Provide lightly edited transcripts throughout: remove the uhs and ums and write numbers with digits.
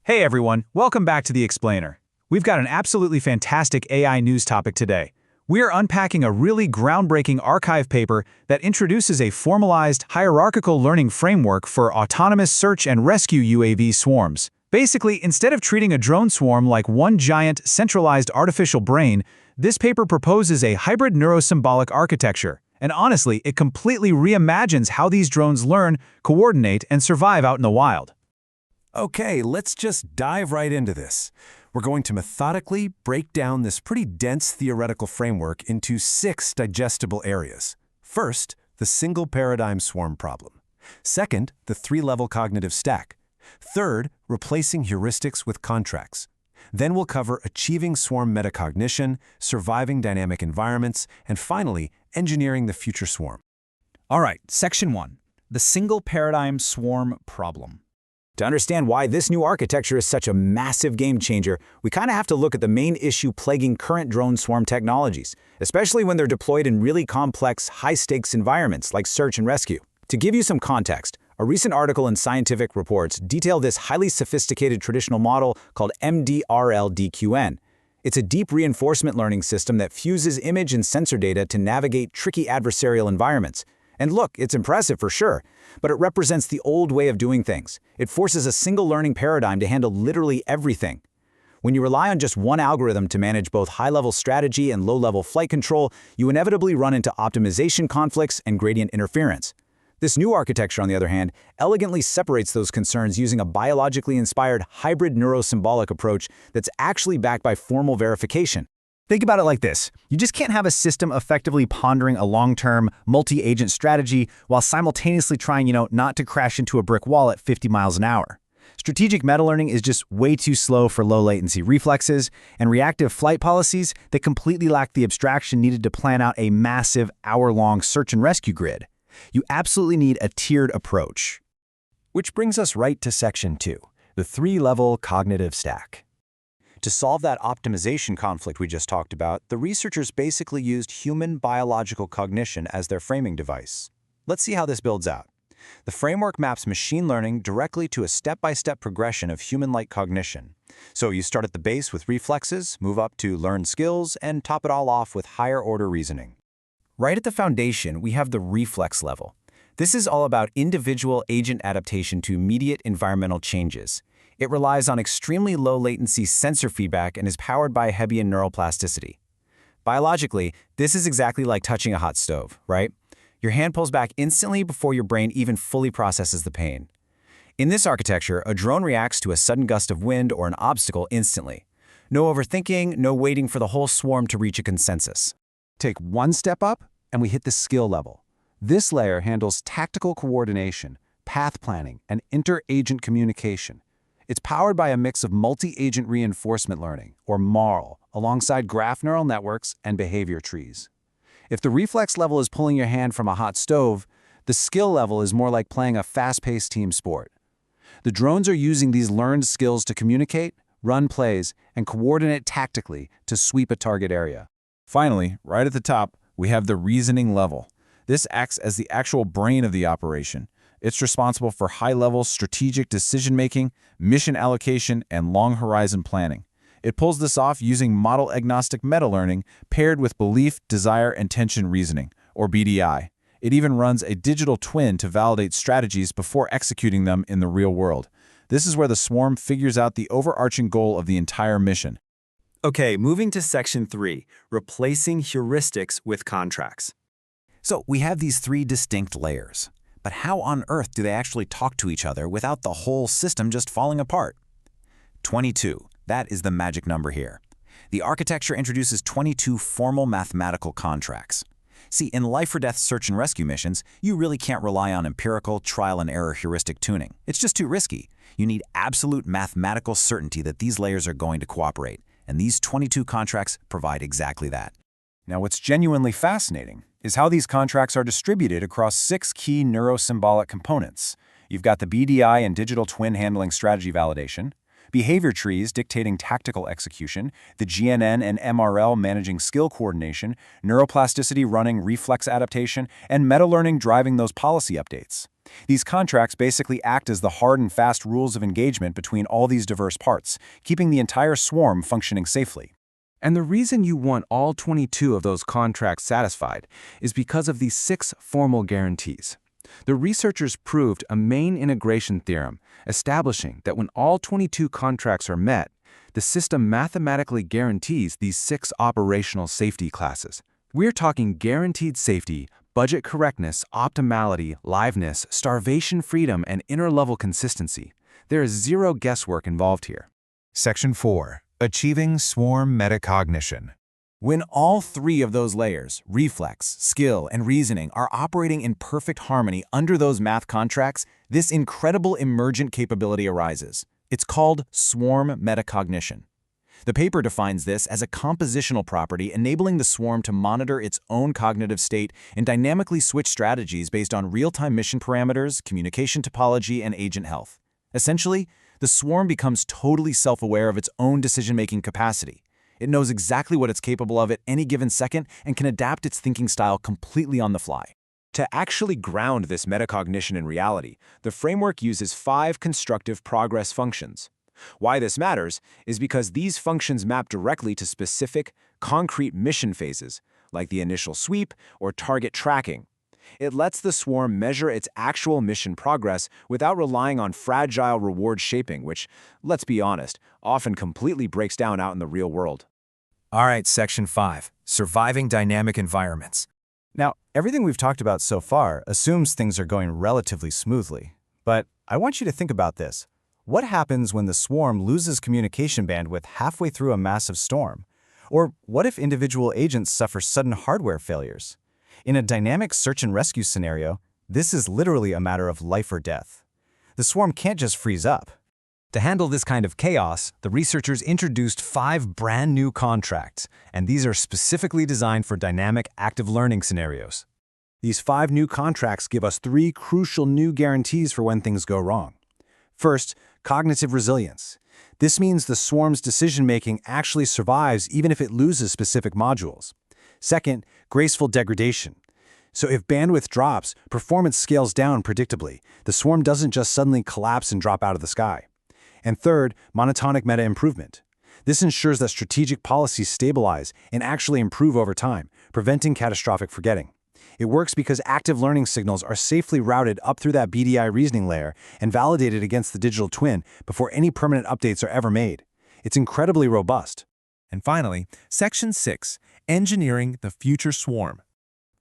Hey everyone, welcome back to The Explainer. We've got an absolutely fantastic AI news topic today. We're unpacking a really groundbreaking archive paper that introduces a formalized, hierarchical learning framework for autonomous search and rescue UAV swarms. Basically, instead of treating a drone swarm like one giant, centralized artificial brain, this paper proposes a hybrid neurosymbolic architecture. And honestly, it completely reimagines how these drones learn, coordinate, and survive out in the wild. Okay, let's just dive right into this. We're going to methodically break down this pretty dense theoretical framework into 6 digestible areas. First, the single paradigm swarm problem. Second, the 3-level cognitive stack. Third, replacing heuristics with contracts. Then we'll cover achieving swarm metacognition, surviving dynamic environments, and finally, engineering the future swarm. All right, Section 1, the single paradigm swarm problem. To understand why this new architecture is such a massive game changer, we kind of have to look at the main issue plaguing current drone swarm technologies, especially when they're deployed in really complex, high-stakes environments like search and rescue. To give you some context, a recent article in Scientific Reports detailed this highly sophisticated traditional model called MARL-DQN. It's a deep reinforcement learning system that fuses image and sensor data to navigate tricky adversarial environments. And look, it's impressive for sure, but it represents the old way of doing things. It forces a single learning paradigm to handle literally everything. When you rely on just one algorithm to manage both high-level strategy and low-level flight control, you inevitably run into optimization conflicts and gradient interference. This new architecture, on the other hand, elegantly separates those concerns using a biologically inspired hybrid neurosymbolic approach that's actually backed by formal verification. Think about it like this. You just can't have a system effectively pondering a long-term, multi-agent strategy while simultaneously trying, not to crash into a brick wall at 50 miles an hour. Strategic meta-learning is just way too slow for low-latency reflexes, and reactive flight policies that completely lack the abstraction needed to plan out a massive, hour-long search and rescue grid. You absolutely need a tiered approach. Which brings us right to Section 2, the 3-level cognitive stack. To solve that optimization conflict we just talked about, the researchers basically used human biological cognition as their framing device. Let's see how this builds out. The framework maps machine learning directly to a step-by-step progression of human-like cognition. So you start at the base with reflexes, move up to learned skills, and top it all off with higher-order reasoning. Right at the foundation, we have the reflex level. This is all about individual agent adaptation to immediate environmental changes. It relies on extremely low-latency sensor feedback and is powered by Hebbian neuroplasticity. Biologically, this is exactly like touching a hot stove, right? Your hand pulls back instantly before your brain even fully processes the pain. In this architecture, a drone reacts to a sudden gust of wind or an obstacle instantly. No overthinking, no waiting for the whole swarm to reach a consensus. Take one step up, and we hit the skill level. This layer handles tactical coordination, path planning, and inter-agent communication. It's powered by a mix of multi-agent reinforcement learning, or MARL, alongside graph neural networks and behavior trees. If the reflex level is pulling your hand from a hot stove, the skill level is more like playing a fast-paced team sport. The drones are using these learned skills to communicate, run plays, and coordinate tactically to sweep a target area. Finally, right at the top, we have the reasoning level. This acts as the actual brain of the operation. It's responsible for high-level strategic decision-making, mission allocation, and long-horizon planning. It pulls this off using model-agnostic meta-learning paired with belief, desire, intention reasoning, or BDI. It even runs a digital twin to validate strategies before executing them in the real world. This is where the swarm figures out the overarching goal of the entire mission. Okay, moving to Section 3, replacing heuristics with contracts. So we have these 3 distinct layers. But how on earth do they actually talk to each other without the whole system just falling apart? 22. That is the magic number here. The architecture introduces 22 formal mathematical contracts. See, in life-or-death search and rescue missions, you really can't rely on empirical, trial-and-error heuristic tuning. It's just too risky. You need absolute mathematical certainty that these layers are going to cooperate, and these 22 contracts provide exactly that. Now, what's genuinely fascinating is how these contracts are distributed across 6 key neurosymbolic components. You've got the BDI and digital twin handling strategy validation. behavior trees dictating tactical execution, the GNN and MARL managing skill coordination, neuroplasticity running reflex adaptation, and meta-learning driving those policy updates. These contracts basically act as the hard and fast rules of engagement between all these diverse parts, keeping the entire swarm functioning safely. And the reason you want all 22 of those contracts satisfied is because of these 6 formal guarantees. The researchers proved a main integration theorem, establishing that when all 22 contracts are met, the system mathematically guarantees these 6 operational safety classes. We're talking guaranteed safety, budget correctness, optimality, liveness, starvation freedom, and inner-level consistency. There is zero guesswork involved here. Section 4. Achieving swarm metacognition. When all 3 of those layers, reflex, skill, and reasoning, are operating in perfect harmony under those math contracts, this incredible emergent capability arises. It's called swarm metacognition. The paper defines this as a compositional property enabling the swarm to monitor its own cognitive state and dynamically switch strategies based on real-time mission parameters, communication topology, and agent health. Essentially, the swarm becomes totally self-aware of its own decision-making capacity. It knows exactly what it's capable of at any given second and can adapt its thinking style completely on the fly. To actually ground this metacognition in reality, the framework uses 5 constructive progress functions. Why this matters is because these functions map directly to specific, concrete mission phases, like the initial sweep or target tracking. It lets the swarm measure its actual mission progress without relying on fragile reward shaping, which, let's be honest, often completely breaks down out in the real world. All right, Section 5, Surviving Dynamic Environments. Now, everything we've talked about so far assumes things are going relatively smoothly. But I want you to think about this. What happens when the swarm loses communication bandwidth halfway through a massive storm? Or what if individual agents suffer sudden hardware failures? In a dynamic search and rescue scenario, this is literally a matter of life or death. The swarm can't just freeze up. To handle this kind of chaos, the researchers introduced 5 brand new contracts, and these are specifically designed for dynamic active learning scenarios. These 5 new contracts give us 3 crucial new guarantees for when things go wrong. First, cognitive resilience. This means the swarm's decision-making actually survives even if it loses specific modules. Second, graceful degradation. So if bandwidth drops, performance scales down predictably. The swarm doesn't just suddenly collapse and drop out of the sky. And third, monotonic meta-improvement. This ensures that strategic policies stabilize and actually improve over time, preventing catastrophic forgetting. It works because active learning signals are safely routed up through that BDI reasoning layer and validated against the digital twin before any permanent updates are ever made. It's incredibly robust. And finally, Section 6, Engineering the Future Swarm.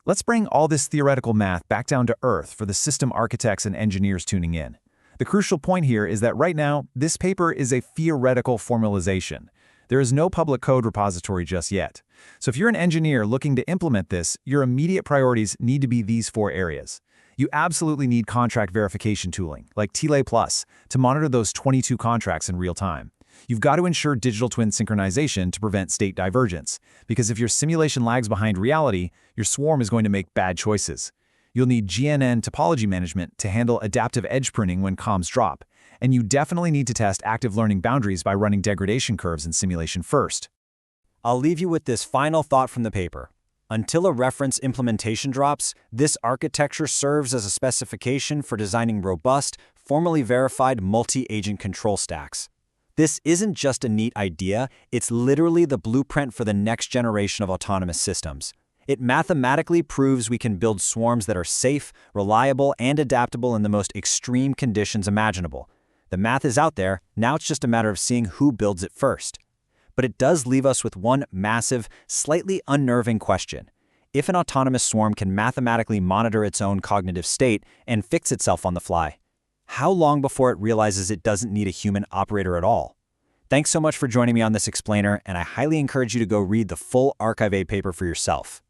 Let's bring all this theoretical math back down to earth for the system architects and engineers tuning in. The crucial point here is that right now, this paper is a theoretical formalization. There is no public code repository just yet. So if you're an engineer looking to implement this, your immediate priorities need to be these 4 areas. You absolutely need contract verification tooling, like TLA Plus, to monitor those 22 contracts in real time. You've got to ensure digital twin synchronization to prevent state divergence, because if your simulation lags behind reality, your swarm is going to make bad choices. You'll need GNN topology management to handle adaptive edge pruning when comms drop, and you definitely need to test active learning boundaries by running degradation curves in simulation first. I'll leave you with this final thought from the paper. Until a reference implementation drops, this architecture serves as a specification for designing robust, formally verified multi-agent control stacks. This isn't just a neat idea, it's literally the blueprint for the next generation of autonomous systems. It mathematically proves we can build swarms that are safe, reliable, and adaptable in the most extreme conditions imaginable. The math is out there, now it's just a matter of seeing who builds it first. But it does leave us with one massive, slightly unnerving question. If an autonomous swarm can mathematically monitor its own cognitive state and fix itself on the fly, how long before it realizes it doesn't need a human operator at all? Thanks so much for joining me on this explainer, and I highly encourage you to go read the full Archive A paper for yourself.